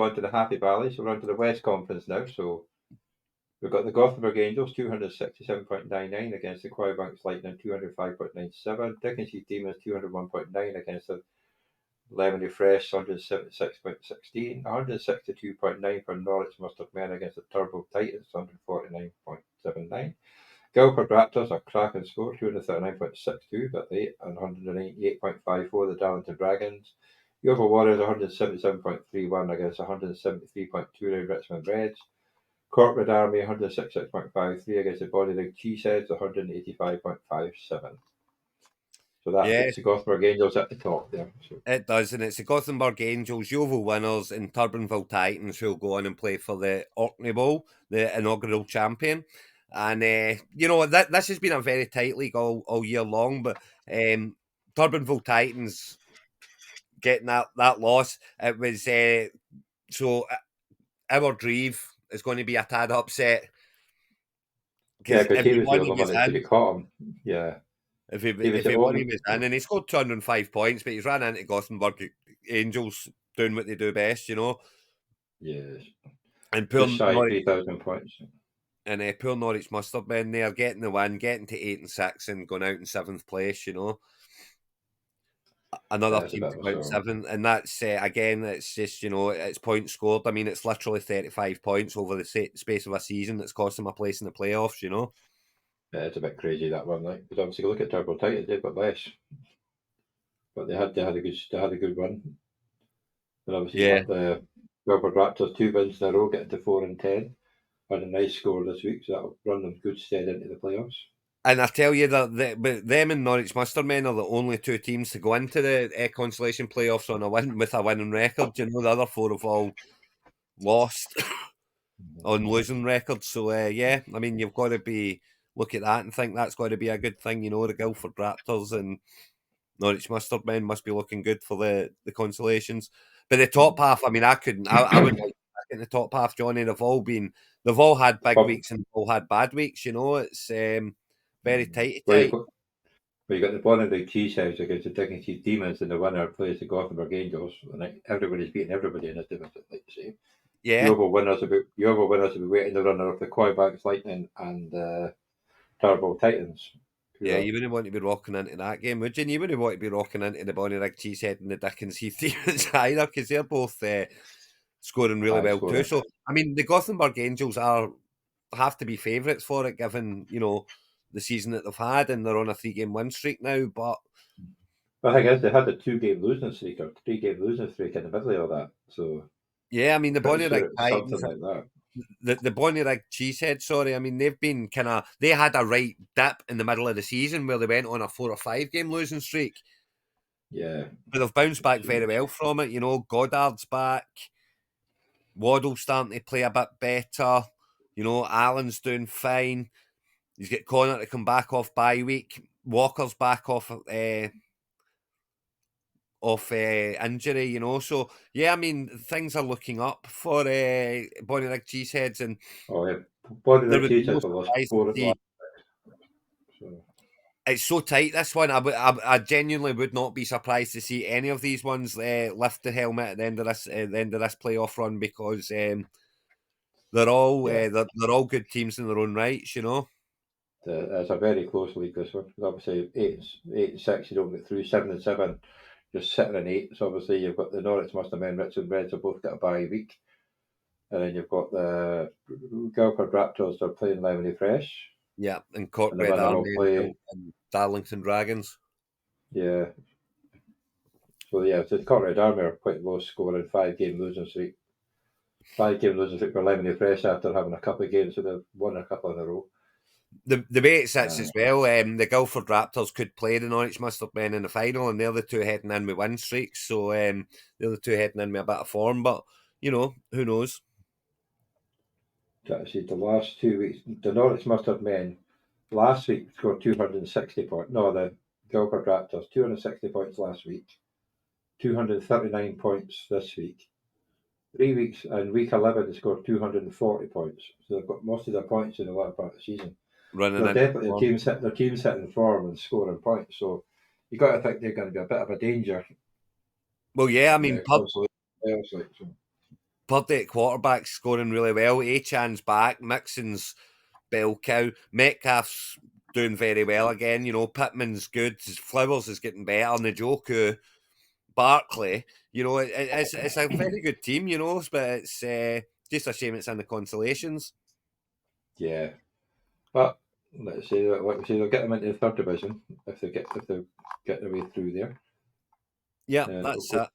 go on to the Happy Valley. So we're on to the West Conference now. So we've got the Gothenburg Angels, 267.99 against the Quabanks Lightning, 205.97. Dickinson Demons, 201.9 against the Lemony Fresh, 176.16. 162.9 for Norwich Mustard Men against the Turbo Titans, 149.79. Guildford Raptors, a cracking score, 239.62, but they, and 198.54, the Darlington Dragons. Yeovil Warriors, 177.31 against 173.29 Richmond Reds. Cork Red Army, 166.53 against the Body League Cheeseheads, 185.57. So that puts the Gothenburg Angels at the top there. So. It does, and it's the Gothenburg Angels, Yeovil Winners, and Turbinville Titans who'll go on and play for the Orkney Bowl, the inaugural champion. And, this has been a very tight league all year long, but Turbinville Titans getting that loss, it was so our Dreve is going to be a tad upset. Because he was the only one that could have caught him. Yeah. If he won, he was in, and he scored 205 points, but he's ran into Gothenburg Angels doing what they do best, Yes. And poor just shy 3,000 points. And poor Norwich Mustard Men there, getting the win, getting to 8 and 6, and going out in 7th place, Another team to go out 7th, and that's again, it's just it's points scored. I mean, it's literally 35 points over the space of a season that's cost them a place in the playoffs, Yeah, it's a bit crazy that one, like, because obviously look at Turbo Titans, they've got less, but they had a good run. And obviously you have the Guildford Raptors 2 wins in a row, getting to 4 and 10, had a nice score this week, so that'll run them good stead into the playoffs. And I tell you that them and Norwich Mustard Men are the only 2 teams to go into the consolation playoffs with a winning record. The other 4 have all lost on losing records. So I mean, you've got to look at that and think that's got to be a good thing. The Guildford Raptors and Norwich Mustard Men must be looking good for the consolations. But the top half, I mean, I would like in the top half, Johnny. They've all had big weeks and all had bad weeks. It's very tight. You got the Bonneville Cheeseheads against the Dickinson Demons, and the winner plays the Gothenburg Angels. And everybody's beating everybody in this division, like to say. Yeah. Yeovil winners will be waiting the runner of the Quabanks Lightning and Turbo Titans. Yeah, you wouldn't want to be rocking into that game, would you? And you wouldn't want to be rocking into the Bonnyrigg Cheesehead and the Dickens Heath Demons either, because they're both scoring really well too. So, I mean, the Gothenburg Angels have to be favourites for it, given the season that they've had, and they're on a 3-game win streak now. But I think they had a 2-game losing streak or 3-game losing streak in the middle of that. So yeah, I mean the Bonnyrigg Titans, something like that. The Bonnyrigg Cheesehead, sorry, I mean they've been they had a right dip in the middle of the season where they went on a 4 or 5 game losing streak. Yeah, but they've bounced back very well from it. Goddard's back, Waddle's starting to play a bit better. Allen's doing fine. He's got Connor to come back off bye week. Walker's back off injury, So yeah, I mean things are looking up for Bonnyrigg Cheeseheads, and Bonnyrigg Cheeseheads have lost 4 at last. It's so tight, this one. I genuinely would not be surprised to see any of these ones lift the helmet at the end of this playoff run, because they're all good teams in their own rights, It's a very close league, this one. Obviously, 8 and 6, you don't get through. 7 and 7, just sitting in 8. So obviously, you've got the Norwich Mustard Men, Richmond Reds have both got a bye week, and then you've got the Guildford Raptors. They're playing Lemony Fresh. Yeah, and Cork Red Army and Darlington Dragons. Yeah. So yeah, the Cork Red Army are quite low scoring, 5-game losing streak. 5-game losing streak for Lemony Fresh after having a couple of games, so they've won a couple in a row. The way it sits as well, the Guildford Raptors could play the Norwich Mustard Men in the final, and they're the 2 heading in with win streaks. So they're the 2 heading in with a bit of form, but who knows? See, the last 2 weeks, the Norwich Mustard Men last week scored 260 points. No, the Guildford Raptors 260 points last week, 239 points this week. 3 weeks, and week 11 they scored 240 points. So they've got most of their points in the latter part of the season. They're definitely the team's hitting form and scoring points. So you got to think they're going to be a bit of a danger. Well, yeah, I mean, Purdy at quarterback scoring really well. Achan's back. Mixon's bell cow. Metcalf's doing very well again. You know, Pittman's good. Flowers is getting better. Njoku, Barkley. You know, it's a very good team. You know, but it's just a shame it's in the consolations. Yeah, but let's say they'll get them into the third division if they get their way through there. Yeah, that's it.